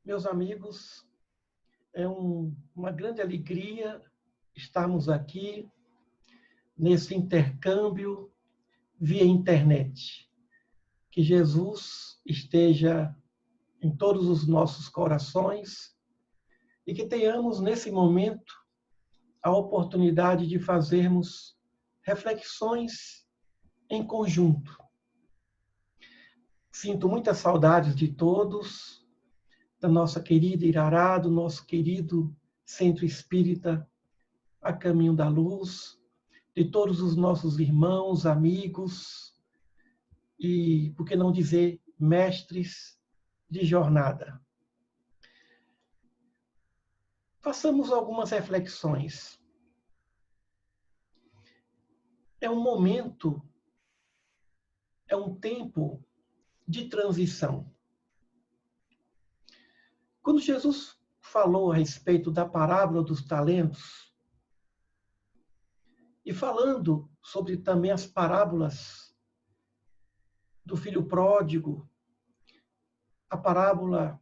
Meus amigos, é uma grande alegria estarmos aqui nesse intercâmbio via internet. Que Jesus esteja em todos os nossos corações e que tenhamos nesse momento a oportunidade de fazermos reflexões em conjunto. Sinto muitas saudades de todos, da nossa querida Irará, do nosso querido Centro Espírita A Caminho da Luz, de todos os nossos irmãos, amigos e, por que não dizer, mestres de jornada. Façamos algumas reflexões. É um momento, é um tempo de transição. Quando Jesus falou a respeito da parábola dos talentos, e falando sobre também as parábolas do filho pródigo, a parábola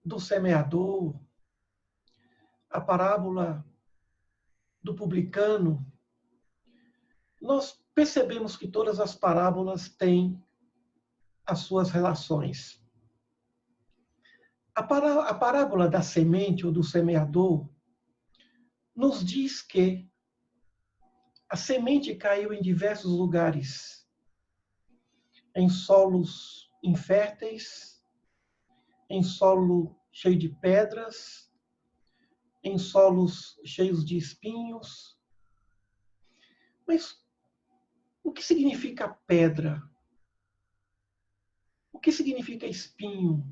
do semeador, a parábola do publicano, nós percebemos que todas as parábolas têm as suas relações. A parábola da semente ou do semeador nos diz que a semente caiu em diversos lugares, em solos inférteis, em solo cheio de pedras, em solos cheios de espinhos. Mas o que significa pedra? O que significa espinho?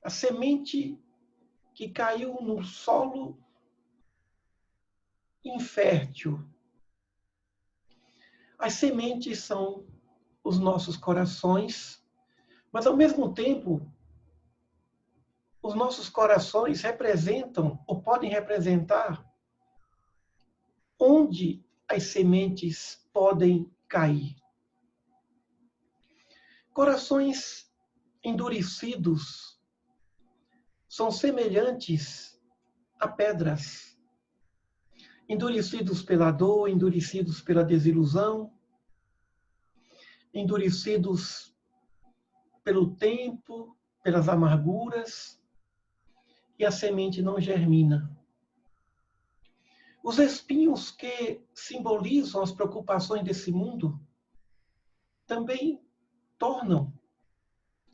A semente que caiu no solo infértil. As sementes são os nossos corações, mas ao mesmo tempo, os nossos corações representam ou podem representar onde as sementes podem cair. Corações endurecidos são semelhantes a pedras. Endurecidos pela dor, endurecidos pela desilusão, endurecidos pelo tempo, pelas amarguras, e a semente não germina. Os espinhos que simbolizam as preocupações desse mundo também tornam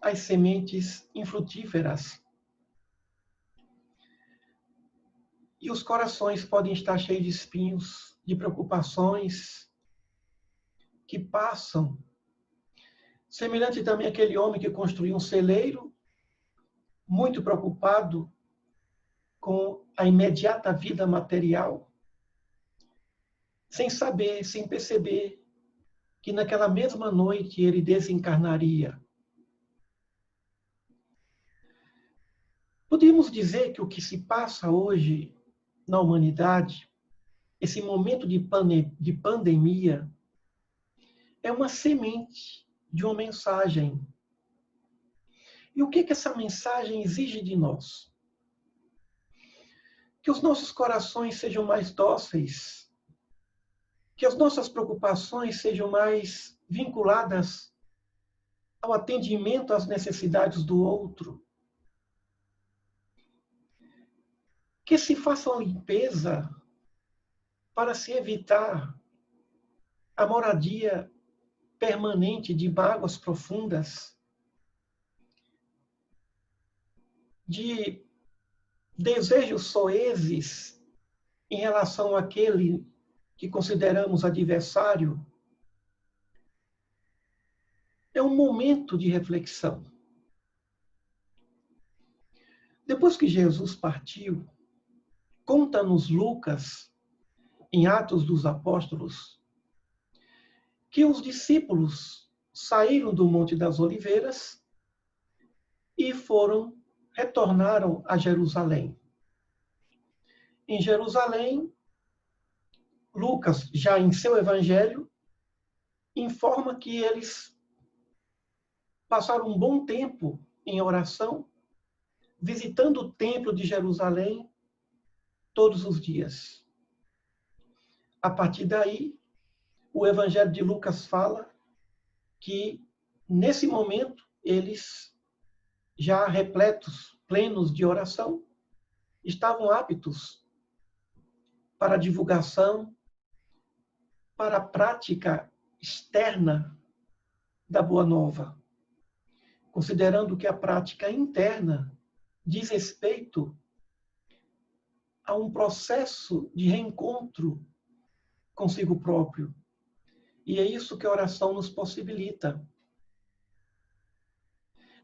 as sementes infrutíferas. E os corações podem estar cheios de espinhos, de preocupações que passam. Semelhante também àquele homem que construiu um celeiro, muito preocupado com a imediata vida material, sem saber, sem perceber que naquela mesma noite ele desencarnaria. Podemos dizer que o que se passa hoje na humanidade, esse momento de pandemia, é uma semente de uma mensagem. E o que essa mensagem exige de nós? Que os nossos corações sejam mais dóceis, que as nossas preocupações sejam mais vinculadas ao atendimento às necessidades do outro, que se faça uma limpeza para se evitar a moradia permanente de mágoas profundas, de desejos soezes em relação àquele que consideramos adversário. É um momento de reflexão. Depois que Jesus partiu, conta-nos Lucas, em Atos dos Apóstolos, que os discípulos saíram do Monte das Oliveiras e retornaram a Jerusalém. Em Jerusalém, Lucas, já em seu evangelho, informa que eles passaram um bom tempo em oração, visitando o Templo de Jerusalém todos os dias. A partir daí, o Evangelho de Lucas fala que, nesse momento, eles, já repletos, plenos de oração, estavam aptos para a divulgação, para a prática externa da Boa Nova, considerando que a prática interna diz respeito a um processo de reencontro consigo próprio. E é isso que a oração nos possibilita.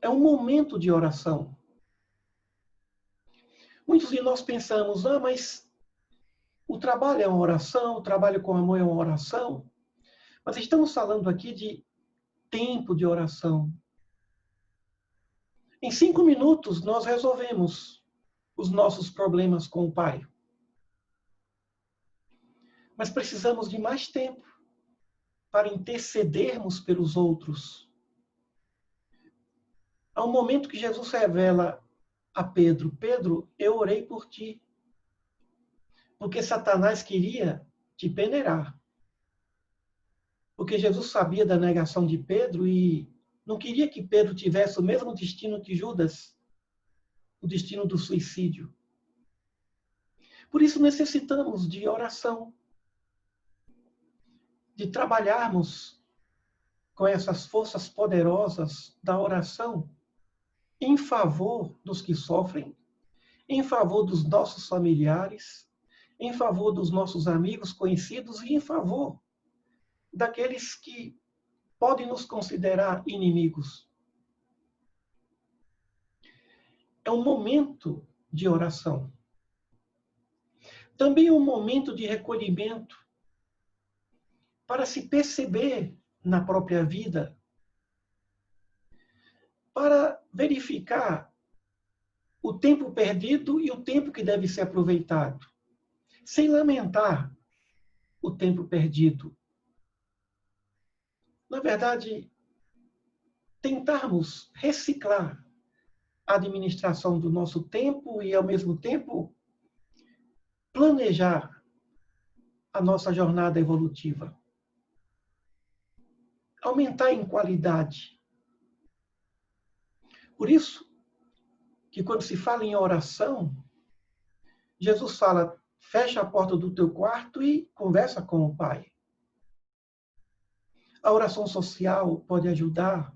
É um momento de oração. Muitos de nós pensamos, mas o trabalho é uma oração, o trabalho com amor é uma oração. Mas estamos falando aqui de tempo de oração. Em 5 minutos, nós resolvemos os nossos problemas com o Pai. Mas precisamos de mais tempo para intercedermos pelos outros. Há um momento que Jesus revela a Pedro: Pedro, eu orei por ti, porque Satanás queria te peneirar. Porque Jesus sabia da negação de Pedro e não queria que Pedro tivesse o mesmo destino que Judas, o destino do suicídio. Por isso necessitamos de oração, de trabalharmos com essas forças poderosas da oração em favor dos que sofrem, em favor dos nossos familiares, em favor dos nossos amigos, conhecidos e em favor daqueles que podem nos considerar inimigos. É um momento de oração. Também é um momento de recolhimento para se perceber na própria vida, para verificar o tempo perdido e o tempo que deve ser aproveitado, sem lamentar o tempo perdido. Na verdade, tentarmos reciclar a administração do nosso tempo e, ao mesmo tempo, planejar a nossa jornada evolutiva. Aumentar em qualidade. Por isso que quando se fala em oração, Jesus fala: fecha a porta do teu quarto e conversa com o Pai. A oração social pode ajudar.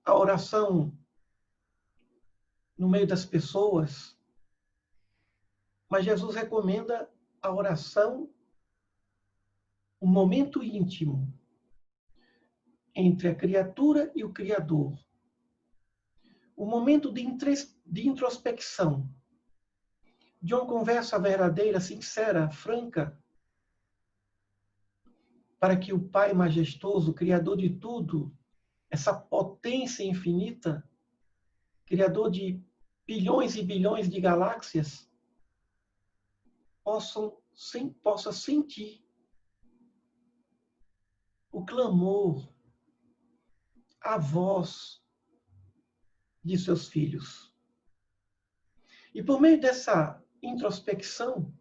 A oração no meio das pessoas. Mas Jesus recomenda a oração, um momento íntimo entre a criatura e o Criador. Um momento de introspecção, de uma conversa verdadeira, sincera, franca, para que o Pai majestoso, Criador de tudo, essa potência infinita, Criador de bilhões e bilhões de galáxias, possa sentir o clamor, a voz de seus filhos. E por meio dessa introspecção,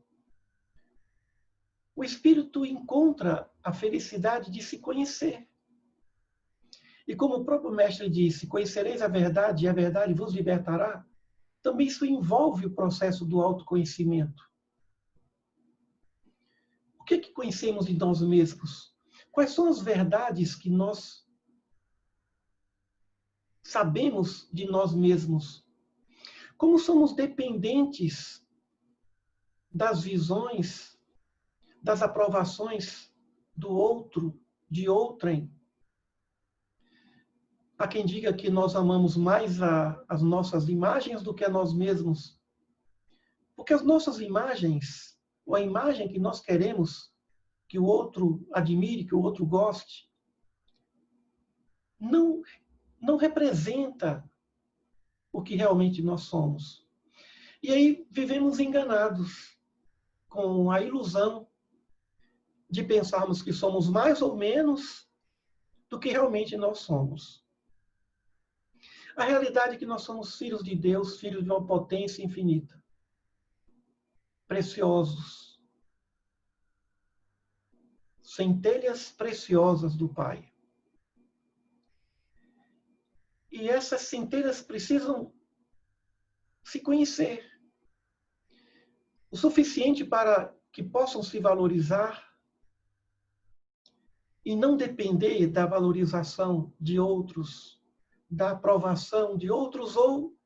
o espírito encontra a felicidade de se conhecer. E como o próprio mestre disse, conhecereis a verdade e a verdade vos libertará, também isso envolve o processo do autoconhecimento. O que conhecemos de nós mesmos? Quais são as verdades que nós sabemos de nós mesmos? Como somos dependentes das visões, das aprovações do outro, de outrem? Há quem diga que nós amamos mais as nossas imagens do que a nós mesmos. Porque as nossas imagens, ou a imagem que nós queremos que o outro admire, que o outro goste, não representa o que realmente nós somos. E aí vivemos enganados com a ilusão de pensarmos que somos mais ou menos do que realmente nós somos. A realidade é que nós somos filhos de Deus, filhos de uma potência infinita. Preciosos. Centelhas preciosas do Pai. E essas centelhas precisam se conhecer. O suficiente para que possam se valorizar e não depender da valorização de outros, da aprovação de outros ou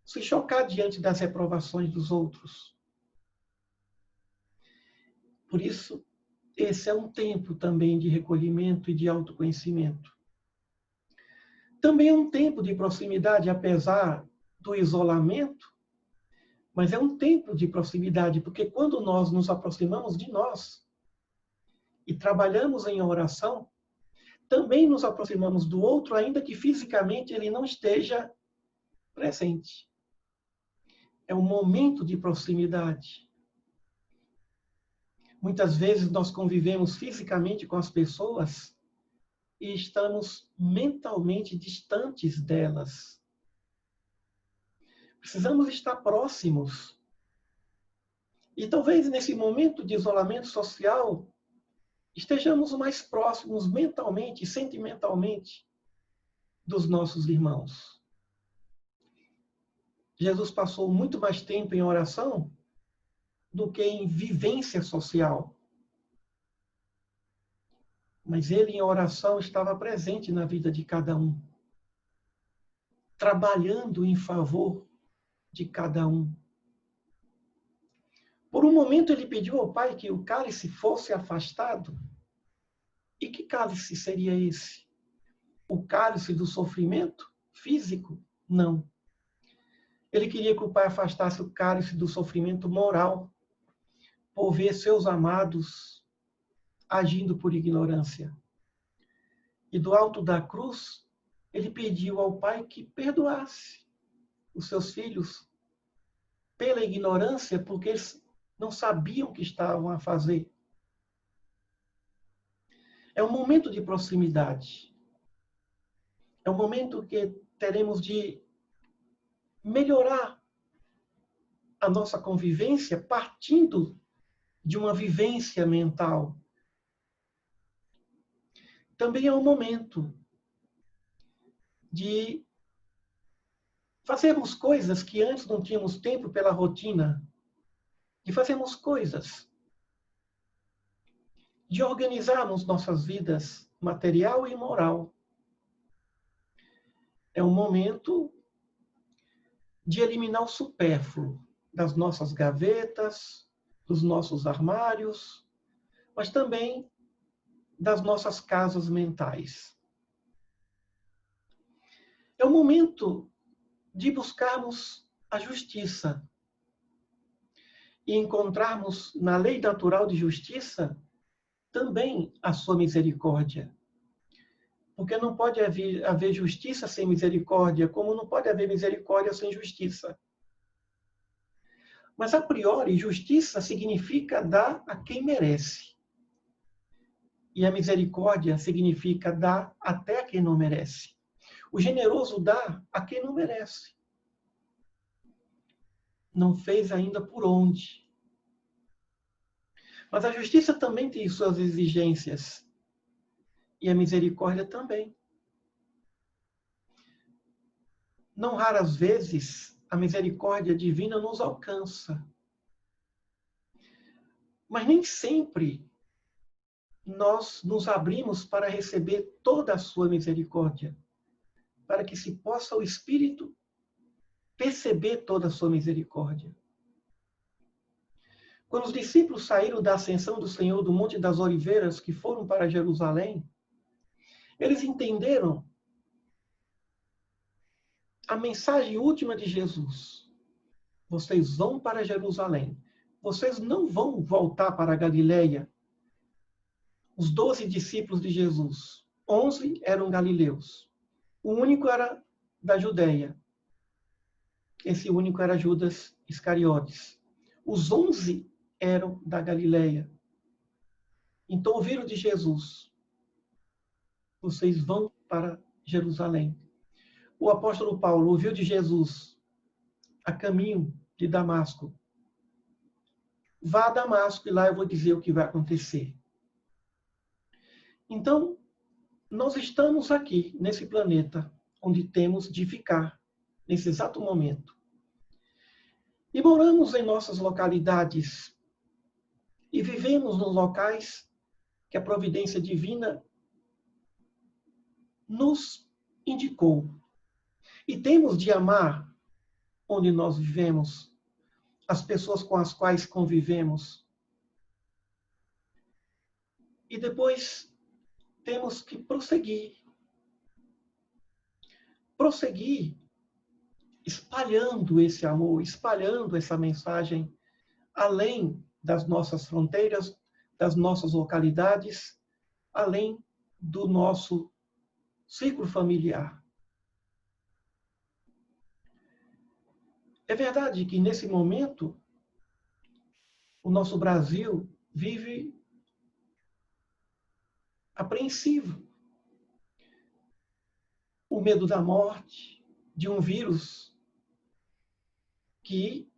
se chocar diante das reprovações dos outros. Por isso, esse é um tempo também de recolhimento e de autoconhecimento. Também é um tempo de proximidade, apesar do isolamento, mas é um tempo de proximidade, porque quando nós nos aproximamos de nós e trabalhamos em oração, também nos aproximamos do outro, ainda que fisicamente ele não esteja presente. É um momento de proximidade. Muitas vezes nós convivemos fisicamente com as pessoas e estamos mentalmente distantes delas. Precisamos estar próximos. E talvez nesse momento de isolamento social, estejamos mais próximos mentalmente e sentimentalmente dos nossos irmãos. Jesus passou muito mais tempo em oração do que em vivência social. Mas ele, em oração, estava presente na vida de cada um, trabalhando em favor de cada um. Por um momento ele pediu ao Pai que o cálice fosse afastado. E que cálice seria esse? O cálice do sofrimento físico? Não. Ele queria que o Pai afastasse o cálice do sofrimento moral, por ver seus amados agindo por ignorância. E do alto da cruz, ele pediu ao Pai que perdoasse os seus filhos pela ignorância, porque eles não sabiam o que estavam a fazer. É um momento de proximidade. É um momento que teremos de melhorar a nossa convivência partindo de uma vivência mental. Também é um momento de fazermos coisas que antes não tínhamos tempo pela rotina, de fazermos coisas, de organizarmos nossas vidas material e moral. É um momento de eliminar o supérfluo das nossas gavetas, dos nossos armários, mas também das nossas casas mentais. É o momento de buscarmos a justiça e encontrarmos na lei natural de justiça também a sua misericórdia. Porque não pode haver justiça sem misericórdia, como não pode haver misericórdia sem justiça. Mas, a priori, justiça significa dar a quem merece. E a misericórdia significa dar até a quem não merece. O generoso dá a quem não merece. Não fez ainda por onde. Mas a justiça também tem suas exigências. E a misericórdia também. Não raras vezes, a misericórdia divina nos alcança. Mas nem sempre nós nos abrimos para receber toda a sua misericórdia, para que se possa o Espírito perceber toda a sua misericórdia. Quando os discípulos saíram da ascensão do Senhor do Monte das Oliveiras, que foram para Jerusalém, eles entenderam a mensagem última de Jesus. Vocês vão para Jerusalém. Vocês não vão voltar para a Galileia. Os 12 discípulos de Jesus, 11 eram galileus. O único era da Judeia. Esse único era Judas Iscariotes. Os 11 eram da Galileia. Então ouviram de Jesus: vocês vão para Jerusalém. o apóstolo Paulo ouviu de Jesus a caminho de Damasco. Vá a Damasco e lá eu vou dizer o que vai acontecer. Então, nós estamos aqui, nesse planeta, onde temos de ficar, nesse exato momento. E moramos em nossas localidades e vivemos nos locais que a providência divina nos indicou. E temos de amar onde nós vivemos, as pessoas com as quais convivemos. E depois temos que prosseguir espalhando esse amor, espalhando essa mensagem além das nossas fronteiras, das nossas localidades, além do nosso círculo familiar. É verdade que, nesse momento, o nosso Brasil vive apreensivo. O medo da morte, de um vírus que,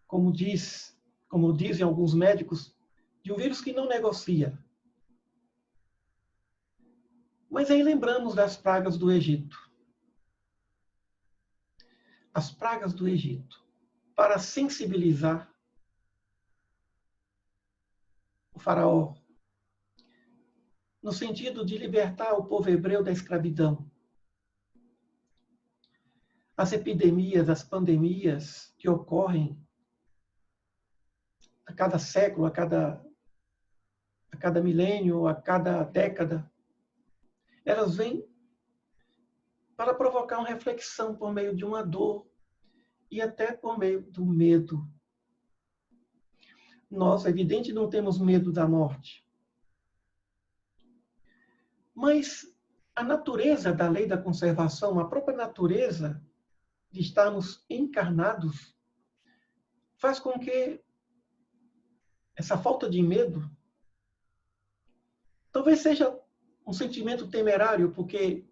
como dizem alguns médicos, de um vírus que não negocia. Mas aí lembramos das pragas do Egito. As pragas do Egito, para sensibilizar o faraó, no sentido de libertar o povo hebreu da escravidão. As epidemias, as pandemias que ocorrem a cada século, a cada milênio, a cada década, elas vêm para provocar uma reflexão por meio de uma dor e até por meio do medo. Nós, é evidente, não temos medo da morte. Mas a natureza da lei da conservação, a própria natureza de estarmos encarnados, faz com que essa falta de medo talvez seja um sentimento temerário, porque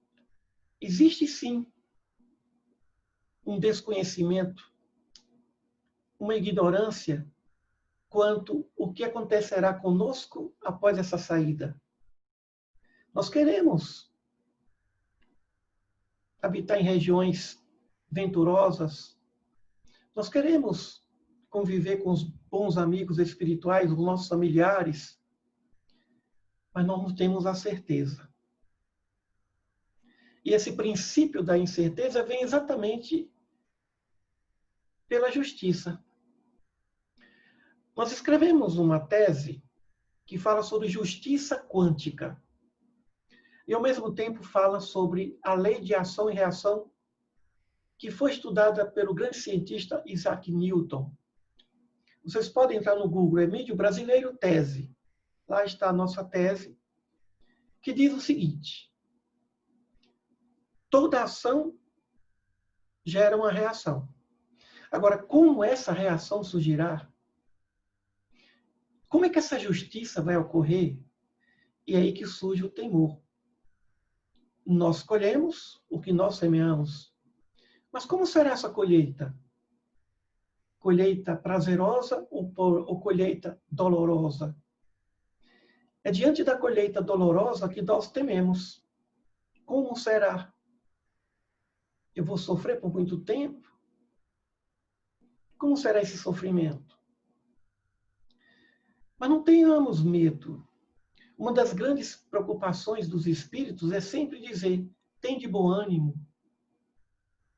existe sim um desconhecimento, uma ignorância quanto o que acontecerá conosco após essa saída. Nós queremos habitar em regiões venturosas, nós queremos conviver com os bons amigos espirituais, os nossos familiares, mas nós não temos a certeza. E esse princípio da incerteza vem exatamente pela justiça. Nós escrevemos uma tese que fala sobre justiça quântica e, ao mesmo tempo, fala sobre a lei de ação e reação que foi estudada pelo grande cientista Isaac Newton. Vocês podem entrar no Google, Emílio Brasileiro Tese. Lá está a nossa tese, que diz o seguinte: toda ação gera uma reação. Agora, como essa reação surgirá? Como é que essa justiça vai ocorrer? E é aí que surge o temor. Nós colhemos o que nós semeamos. Mas como será essa colheita? Colheita prazerosa ou colheita dolorosa? É diante da colheita dolorosa que nós tememos. Como será? Eu vou sofrer por muito tempo? Como será esse sofrimento? Mas não tenhamos medo. Uma das grandes preocupações dos espíritos é sempre dizer: tem de bom ânimo,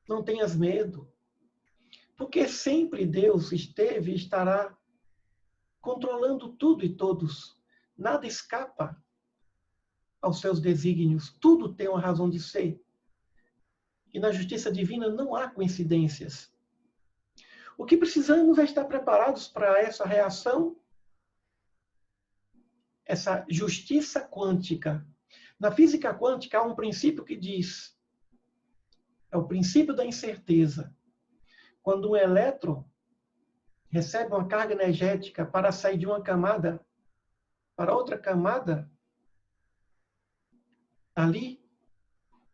não tenhas medo. Porque sempre Deus esteve e estará controlando tudo e todos. Nada escapa aos seus desígnios. Tudo tem uma razão de ser. E na justiça divina não há coincidências. O que precisamos é estar preparados para essa reação, essa justiça quântica. Na física quântica há um princípio que diz, é o princípio da incerteza. Quando um elétron recebe uma carga energética para sair de uma camada para outra camada, ali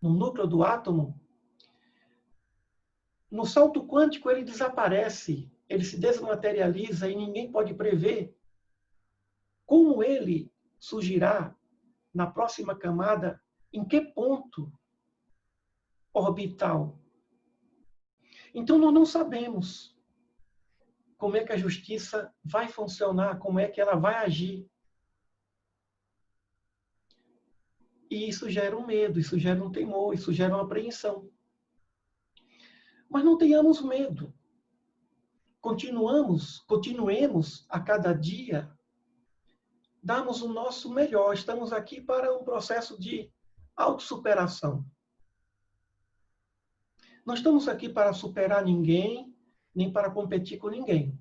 no núcleo do átomo, no salto quântico ele desaparece, ele se desmaterializa e ninguém pode prever como ele surgirá na próxima camada, em que ponto orbital. Então, nós não sabemos como é que a justiça vai funcionar, como é que ela vai agir. E isso gera um medo, isso gera um temor, isso gera uma apreensão. Mas não tenhamos medo. Continuemos a cada dia, damos o nosso melhor. Estamos aqui para um processo de autossuperação. Não estamos aqui para superar ninguém, nem para competir com ninguém.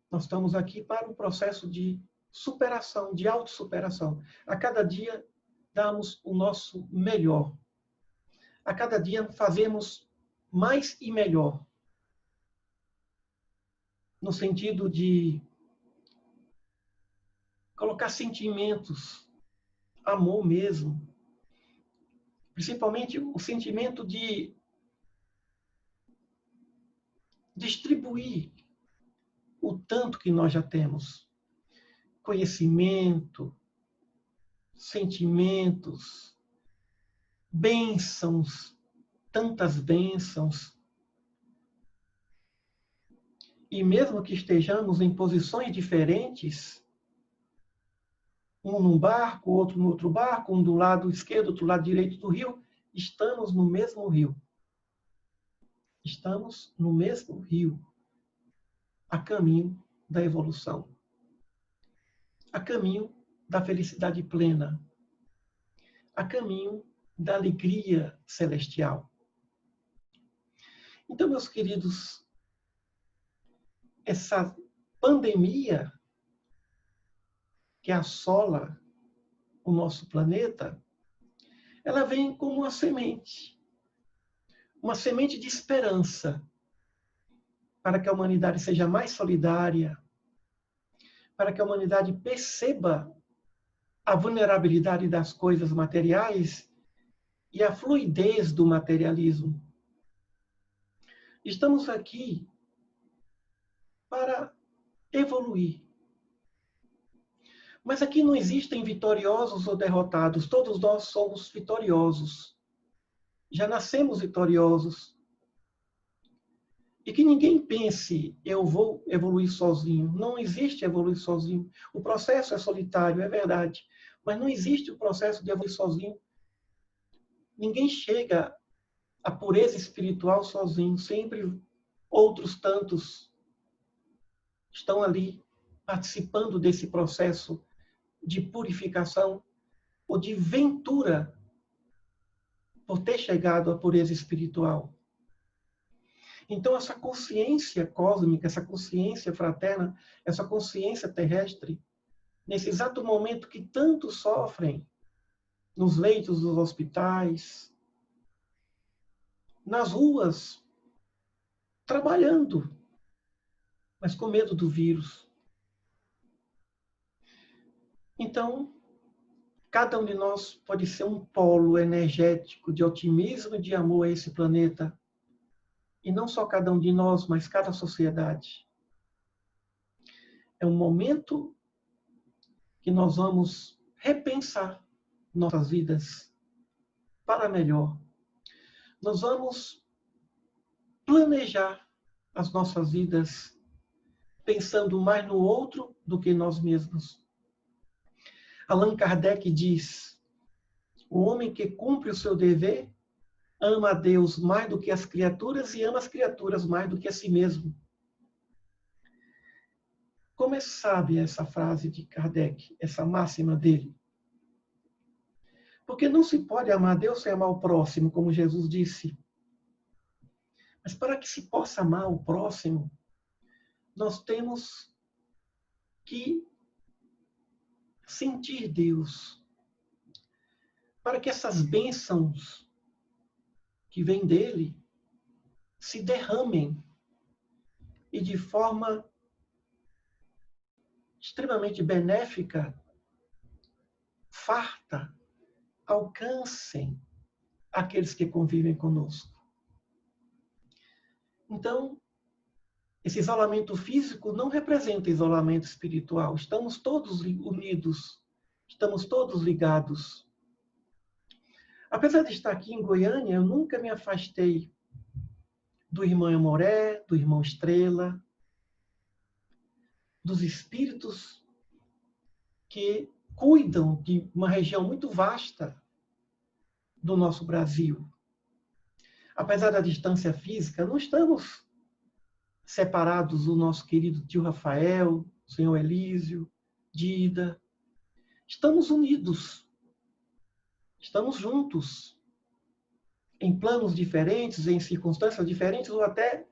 Nós estamos aqui para um processo de superação, de autossuperação. A cada dia damos o nosso melhor. A cada dia fazemos mais e melhor. No sentido de colocar sentimentos, amor mesmo. Principalmente o sentimento de distribuir o tanto que nós já temos. Conhecimento, sentimentos, bênçãos, tantas bênçãos. E mesmo que estejamos em posições diferentes, um num barco, outro no outro barco, um do lado esquerdo, outro do lado direito do rio, estamos no mesmo rio. Estamos no mesmo rio, a caminho da evolução, a caminho da felicidade plena, a caminho da alegria celestial. Então, meus queridos, essa pandemia que assola o nosso planeta, ela vem como uma semente de esperança para que a humanidade seja mais solidária, para que a humanidade perceba a vulnerabilidade das coisas materiais e a fluidez do materialismo. Estamos aqui para evoluir. Mas aqui não existem vitoriosos ou derrotados, todos nós somos vitoriosos. Já nascemos vitoriosos. E que ninguém pense, eu vou evoluir sozinho. Não existe evoluir sozinho. O processo é solitário, é verdade. Mas não existe o processo de evoluir sozinho. Ninguém chega à pureza espiritual sozinho. Sempre outros tantos estão ali participando desse processo de purificação ou de ventura por ter chegado à pureza espiritual. Então, essa consciência cósmica, essa consciência fraterna, essa consciência terrestre, nesse exato momento que tantos sofrem, nos leitos dos hospitais, nas ruas, trabalhando, mas com medo do vírus. Então, cada um de nós pode ser um polo energético de otimismo e de amor a esse planeta. E não só cada um de nós, mas cada sociedade. É um momento que nós vamos repensar nossas vidas para melhor. Nós vamos planejar as nossas vidas pensando mais no outro do que nós mesmos. Allan Kardec diz: o homem que cumpre o seu dever ama a Deus mais do que as criaturas e ama as criaturas mais do que a si mesmo. Como é sábia essa frase de Kardec, essa máxima dele? Porque não se pode amar a Deus sem amar o próximo, como Jesus disse. Mas para que se possa amar o próximo, nós temos que sentir Deus. Para que essas bênçãos que vêm dele se derramem e de forma extremamente benéfica, farta, alcancem aqueles que convivem conosco. Então, esse isolamento físico não representa isolamento espiritual. Estamos todos unidos, estamos todos ligados. Apesar de estar aqui em Goiânia, eu nunca me afastei do irmão Amoré, do irmão Estrela, dos espíritos que cuidam de uma região muito vasta do nosso Brasil. Apesar da distância física, não estamos separados do nosso querido tio Rafael, senhor Elísio, Dida. Estamos unidos. Estamos juntos. Em planos diferentes, em circunstâncias diferentes, ou até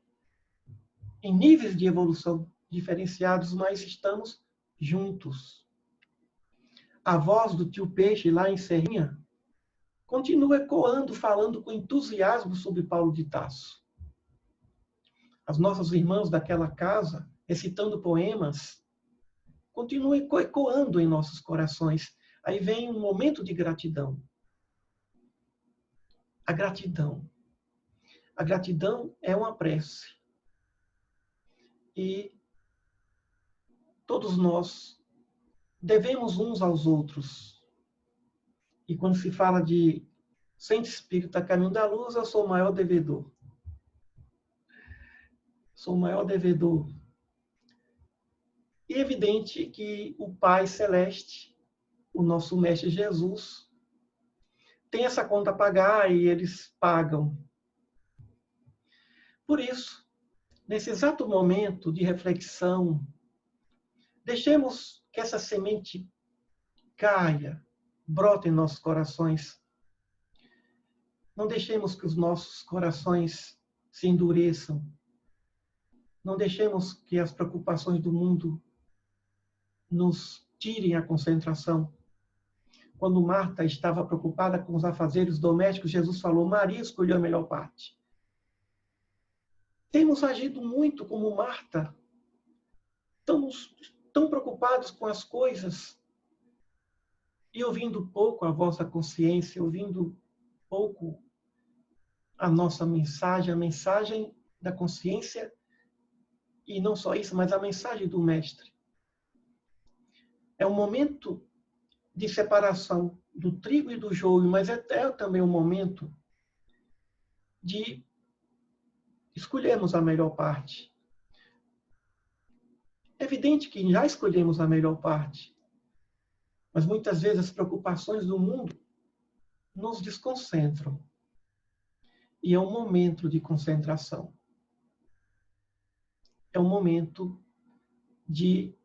em níveis de evolução diferenciados, mas estamos juntos. A voz do tio Peixe, lá em Serrinha, continua ecoando, falando com entusiasmo sobre Paulo de Tarso. As nossas irmãs daquela casa, recitando poemas, continuam ecoando em nossos corações. Aí vem um momento de gratidão. A gratidão. A gratidão é uma prece. E todos nós devemos uns aos outros. E quando se fala de Centro Espírita Caminho da Luz, eu sou o maior devedor. Sou o maior devedor. E é evidente que o Pai Celeste, o nosso Mestre Jesus, tem essa conta a pagar e eles pagam. Por isso, nesse exato momento de reflexão, deixemos que essa semente caia, brota em nossos corações. Não deixemos que os nossos corações se endureçam. Não deixemos que as preocupações do mundo nos tirem a concentração. Quando Marta estava preocupada com os afazeres domésticos, Jesus falou: Maria escolheu a melhor parte. Temos agido muito como Marta. Estamos tão preocupados com as coisas e ouvindo pouco a vossa consciência, ouvindo pouco a nossa mensagem, a mensagem da consciência, e não só isso, mas a mensagem do Mestre. É um momento de separação do trigo e do joio, mas é também um momento de escolhermos a melhor parte. É evidente que já escolhemos a melhor parte, mas muitas vezes as preocupações do mundo nos desconcentram. E é um momento de concentração. É um momento de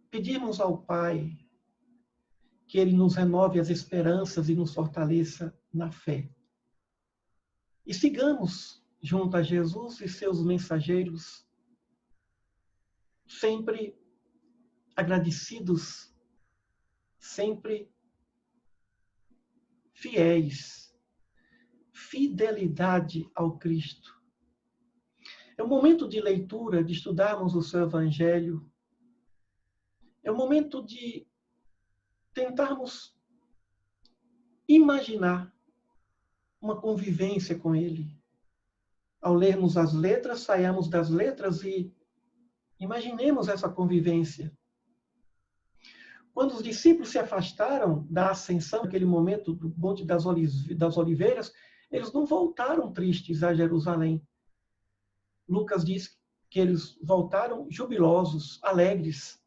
pedirmos ao Pai que Ele nos renove as esperanças e nos fortaleça na fé. E sigamos junto a Jesus e seus mensageiros, sempre agradecidos, sempre fiéis. Fidelidade ao Cristo. É um momento de leitura, de estudarmos o seu Evangelho. É um momento de tentarmos imaginar uma convivência com Ele. Ao lermos as letras, saiamos das letras e imaginemos essa convivência. Quando os discípulos se afastaram da ascensão, naquele momento do Monte das Oliveiras, eles não voltaram tristes a Jerusalém. Lucas diz que eles voltaram jubilosos, alegres.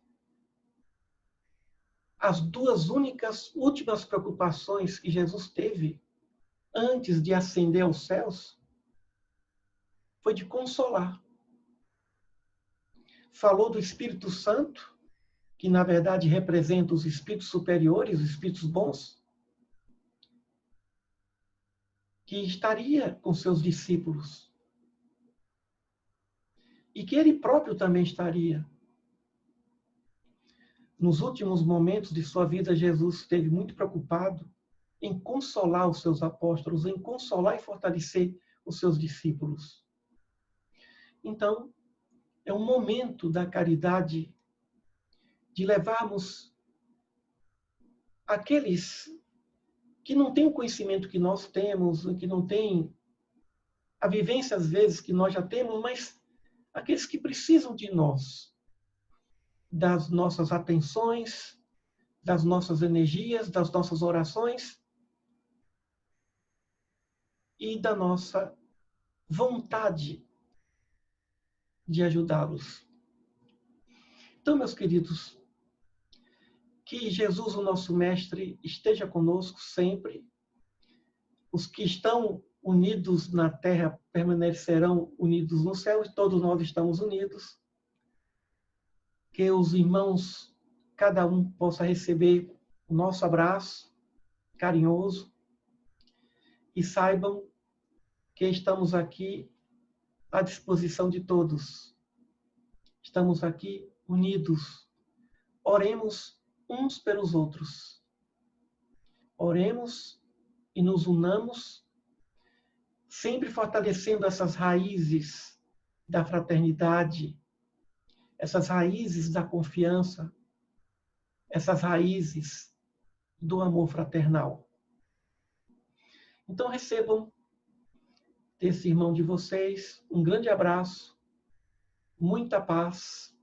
As duas últimas preocupações que Jesus teve antes de ascender aos céus foi de consolar. Falou do Espírito Santo, que na verdade representa os espíritos superiores, os espíritos bons, que estaria com seus discípulos. E que ele próprio também estaria. Nos últimos momentos de sua vida, Jesus esteve muito preocupado em consolar os seus apóstolos, em consolar e fortalecer os seus discípulos. Então, é um momento da caridade de levarmos aqueles que não tem o conhecimento que nós temos, que não tem a vivência, às vezes, que nós já temos, mas aqueles que precisam de nós, das nossas atenções, das nossas energias, das nossas orações e da nossa vontade de ajudá-los. Então, meus queridos, que Jesus, o nosso Mestre, esteja conosco sempre. Os que estão unidos na terra permanecerão unidos no céu, e todos nós estamos unidos. Que os irmãos, cada um possa receber o nosso abraço carinhoso e saibam que estamos aqui à disposição de todos. Estamos aqui unidos. Oremos uns pelos outros. Oremos e nos unamos, sempre fortalecendo essas raízes da fraternidade, essas raízes da confiança, essas raízes do amor fraternal. Então recebam desse irmão de vocês um grande abraço, muita paz,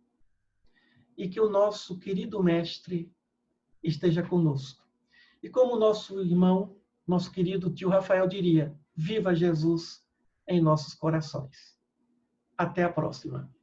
e que o nosso querido Mestre esteja conosco. E como nosso irmão, nosso querido tio Rafael diria, viva Jesus em nossos corações. Até a próxima.